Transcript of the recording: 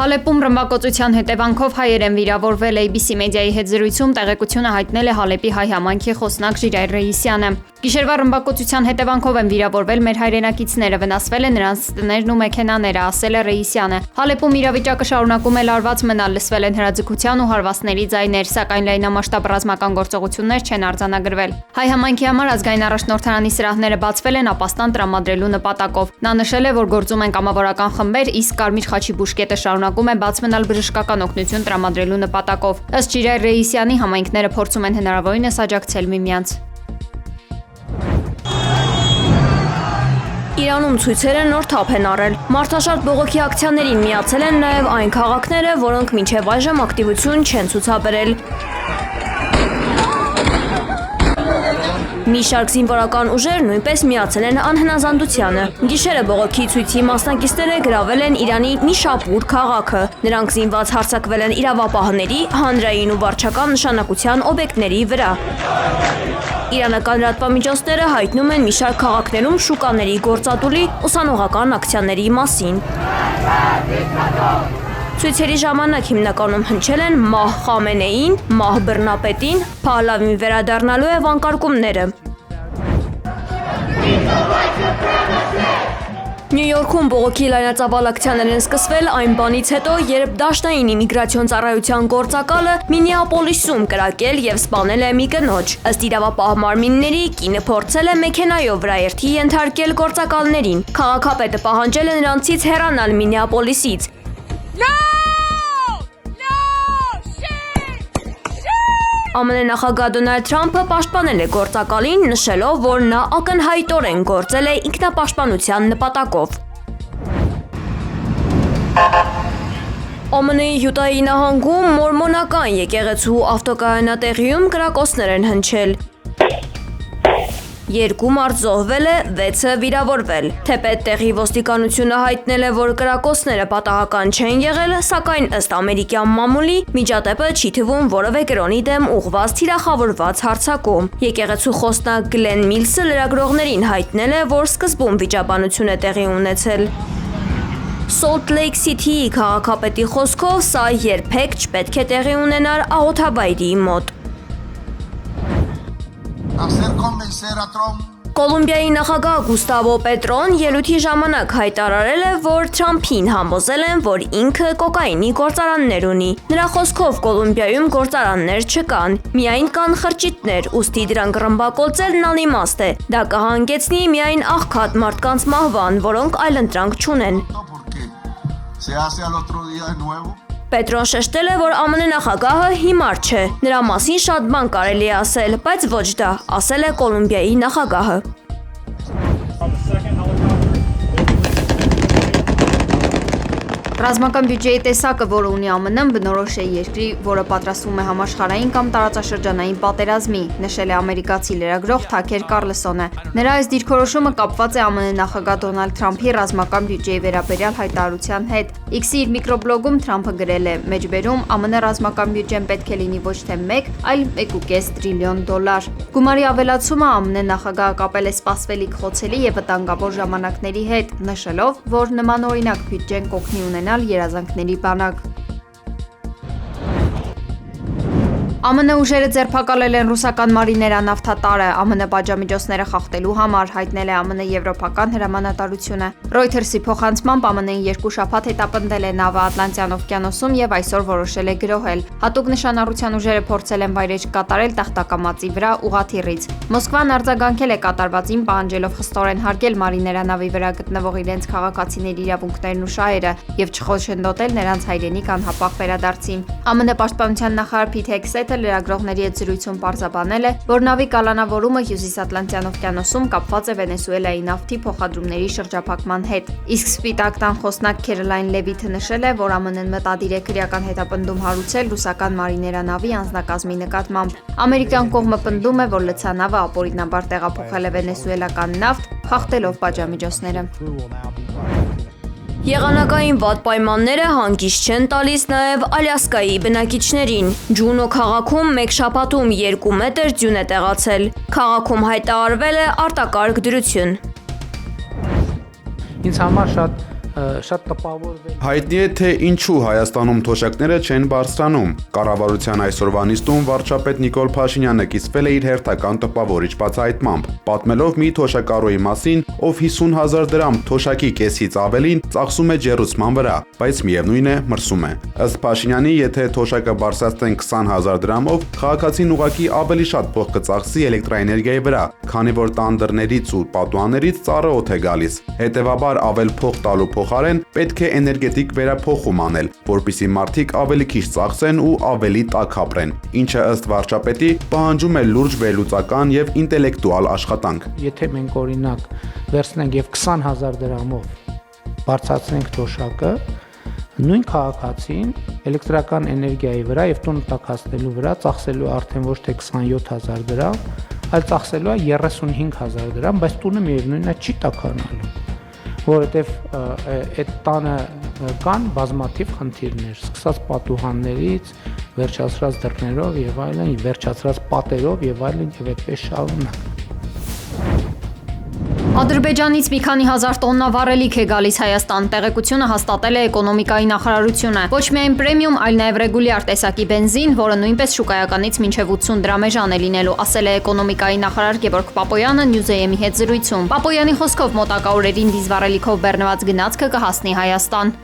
Հալեպում ռմբակոծության հետևանքով հայեր են վիրավորվել ABC մեդիայի հետ զրույցում տեղեկությունը հայտնել է Հալեպի հայ համայնքի խոսնակ Ժիրայր Ռեյիսյանը։ Գիշերվա ռմբակոծության հետևանքով են վիրավորվել մեր հայրենակիցները, վնասվել են նրանց տներն ու մեքենաները, ասել է Ռեյիսյանը։ Հալեպում իրավիճակը շարունակում է լարված մնալ, լսվել են հրաձգության ու հարվածների ձայներ, սակայն լայնամասշտաբ ռազմական գործողություններ չեն արձանագրվել։ Հայ համայնքի համար ազգային առաջնորդարանի սրահները բացվել են ապաստան տրամադրելու նպատակով։ Նա նշել է, որ գործում են կամավորական խմբեր, իսկ Կարմիր խաչի բուժկետը շարունակում է բաց մնալ բժշկական օգնություն տրամադրելու նպատակով։ Ըստ Ժիրայր Ռեյիսյանի, համայնքները փորձում են հնարավորինս աջակցել միմյանց։ Իրանում ցույցերը նոր թափ են առել։ Մարդաշատ բողոքի ակցիաներին միացել են նաև այն քաղաքները, որոնք մինչև այժմ ակտիվություն չեն ցուցաբերել։ Մի շարք զինվորական ուժեր նույնպես միացել են անհնազանդությանը։ Գիշերը բողոքի ցույցի մասնակիցները գրավել են Իրանի Նիշապուր քաղաքը։ Նրանք զինված հարձակվել են իրավապահների, հանրային ու վարչական նշանակության օբյեկտների վրա։ Իրանական լրատվամիջոցները հայտնում են մի շարք քաղաքներում շուկաների գործադուլի ուսանողական ակցիաների մասին։ Ցույցերի ժամանակ հիմնականում հնչել են «Մահ Խամենեին», «Մահ բռնապետին», «Փահլավին վերադառնալու է» վանկարկումները։ Նյու Յորքում բողոքի լայնածավալ ակցիաներ են սկսվել այն բանից հետո, երբ դաշնային իմիգրացիոն ծառայության գործակալը Մինեապոլիսում կրակել եւ սպանել է մի կնոջ։ Ըստ իրավապահ մարմինների, կինը փորձել է մեքենայով վրաերթի ենթարկել գործակալներին։ Քաղաքապետը պահանջել է նրանցից հեռանալ Մինեապոլիսից։ ԱՄՆ նախագահ Դոնալդ Թրամփը պաշտպանել է գործակալին, նշելով, որ նա ակնհայտորեն գործել է ինքնապաշտպանության նպատակով։ ԱՄՆ-ի Յուտայի նահանգում մորմոնական եկեղեցու ավտոկայանատեղիում կրակոցներ են հնչել։ 2 մարդ զոհվել է, 6-ը վիրավորվել։ Թեպետ տեղի ոստիկանությունը հայտնել է, որ կրակոցները պատահական չեն եղել, սակայն ըստ ամերիկյան մամուլի, միջադեպը չի թվում որևէ կրոնի դեմ ուղղված թիրախավորված հարձակում։ Եկեղեցու խոսնակ Գլեն Միլսը լրագրողներին հայտնել է, որ սկզբում վիճաբանություն է տեղի ունեցել։ Սոլտ Լեյք Սիթիի քաղաքապետի խոսքով սա երբեք չպետք է տեղի ունենար աղոթավայրի մոտ։ Կոլումբիայի նախագահ Գուստավո Պետրոն ելույթի ժամանակ հայտարարել է, որ Թրամփին համոզել են, որ ինքը կոկաինի գործարաններ ունի։ Նրա խոսքով Կոլումբիայում գործարաններ չկան, միայն կան խրճիթներ, ուստի դրանք ռմբակոծելն անիմաստ է։ Դա կհանգեցնի միայն աղքատ մարդկանց մահվան, որոնք այլընտրանք չունեն։ Պետրոն շեշտել է, որ ԱՄՆ նախագահը հիմար չէ, նրա մասին շատ բան կարելի է ասել, բայց ոչ դա, ասել է Կոլումբիայի նախագահը։ Ռազմական բյուջեի տեսակը, որը ունի ԱՄՆ-ն, բնորոշ է երկրի, որը պատրաստվում է համաշխարհային կամ տարածաշրջանային պատերազմի, նշել է ամերիկացի լրագրող Թաքեր Կարլսոնը։ Նրա այս դիրքորոշումը կապված է ԱՄՆ նախագահ Դոնալդ Թրամփի ռազմական բյուջեի վերաբերյալ հայտարարության հետ։ X-ի իր միկրոբլոգում Թրամփը գրել է. «Մեջբերում ԱՄՆ ռազմական բյուջեն պետք է լինի ոչ թե 1, այլ 1.5 տրիլիոն դոլար»։ Գումարի ավելացումը ԱՄՆ նախագահը կապել է սպասվելիք խոցելի եւ վտանգավոր ժամանակների հետ, նշելով, որ նմանօրինակ բյուջեն կօգնի ունենալ երազանքների բանակ։ ԱՄՆ ուժերը ձերբակալել են ռուսական մարիներա նավթատարը ԱՄՆ պատժամիջոցները խախտելու համար, հայտնել է ԱՄՆ եվրոպական հրամանատարությունը։ Reuters-ի փոխանցմամբ ԱՄՆ-ին 2 շաբաթ հետապնդել է նավը Ատլանտյան օվկիանոսում եւ այսօր որոշել է գրոհել։ Հատուկ նշանառության ուժերը փորձել են վայրեջք կատարել տախտակամածի վրա ուղղաթիռից։ Մոսկվան արձագանքել է կատարվածին, պահանջելով խստորեն հարգել մարիներա նավի վրա գտնվող իրենց քաղաքացիների իրավունքներն ու շահերը եւ չխոչընդոտել նրանց հայրենիք անհապաղ վերադարձին։ ԱՄՆ պաշտպանության նախարար Փիթ Հեքսեթը լրագրողների հետ զրույցում պարզաբանել է, որ նավի կալանավորումը Հյուսիսատլանտյան օվկիանոսում կապված է Վենեսուելայի նավթի փոխադրումների շրջափակման հետ։ Իսկ Սպիտակ տան խոսնակ Քերոլայն Լևիթը նշել է, որ ԱՄՆ-ն մտադիր է քրեական հետապնդում հարուցել ռուսական մարիներա նավի անձնակազմի նկատմամբ։ Ամերիկյան կողմը պնդում է, որ լցանավը ապօրինաբար տեղափոխել է վենեսուելական նավթ, խախտելով պատժամիջոցները։ Եղանակային վատ պայմանները հանգիստ չեն տալիս նաև Ալյասկայի բնակիչներին։ Ջունո քաղաքում մեկ շաբաթում 2 մետր ձյուն է տեղացել։ Քաղաքում հայտարարվել է արտակարգ դրություն։ Ինձ համար շատ շատ տպավորվել։ Հայտնի է, թե ինչու Հայաստանում թոշակները չեն բարձրանում։ Կառավարության այսօրվա նիստում վարչապետ Նիկոլ Փաշինյանը կիսվել է իր հերթական տպավորիչ բացահայտմամբ, պատմելով մի թոշակառուի մասին, ով 50,000 դրամ թոշակի կեսից ավելին ծախսում է ջեռուցման վրա, բայց միևնույն է մրսում է։ Ըստ Փաշինյանի, եթե թոշակը բարձրացնեն 20,000 դրամով, քաղաքացին ուղղակի ավելի շատ փող կծախսի էլեկտրաէներգիայի վրա, քանի որ տան դռներից ու պատուհաններից ծառը օդ է գալիս։ Հետևաբար ավել փող տալու փոխարեն պետք է էներգետիկ վերափոխում անել, որպեսզի մարդիկ ավելի քիչ ծախսեն ու ավելի տաք ապրեն, ինչը ըստ վարչապետի պահանջում է լուրջ վերլուծական եւ ինտելեկտուալ աշխատանք։ Եթե մենք օրինակ վերցնենք եւ 20,000 դրամով բարձրացնենք թոշակը, նույն քաղաքացին էլեկտրական էներգիայի վրա եւ տուն տաքացնելու վրա ծախսելու արդեն ոչ թե 27,000 դրամ, այլ ծախսելու է 35,000 դրամ, բայց տունը միևնույնն է չի տաքանալու, որովհետեւ այդ տանը կան բազմաթիվ խնդիրներ, սկսած պատուհաններից, վերջացրած դռներով եւ այլն, վերջացրած պատերով եւ այլն եւ այդպես շարունակ։ Ադրբեջանից մի քանի հազար տոննա վառելիք է գալիս Հայաստան, տեղեկությունը հաստատել է էկոնոմիկայի նախարարությունը։ Ոչ միայն պրեմիում, այլ նաև ռեգուլյար տեսակի բենզին, որը նույնպես շուկայականից մինչև 80 դրամեժան է լինելու, ասել է էկոնոմիկայի նախարար Գևորգ Պապոյանը Նյուզեյեմի հետ զրույցում։ Պապոյանի խոսքով մոտակա օրերին դիզվառելիքով բեռնված գնացքը կհասնի Հայաստան։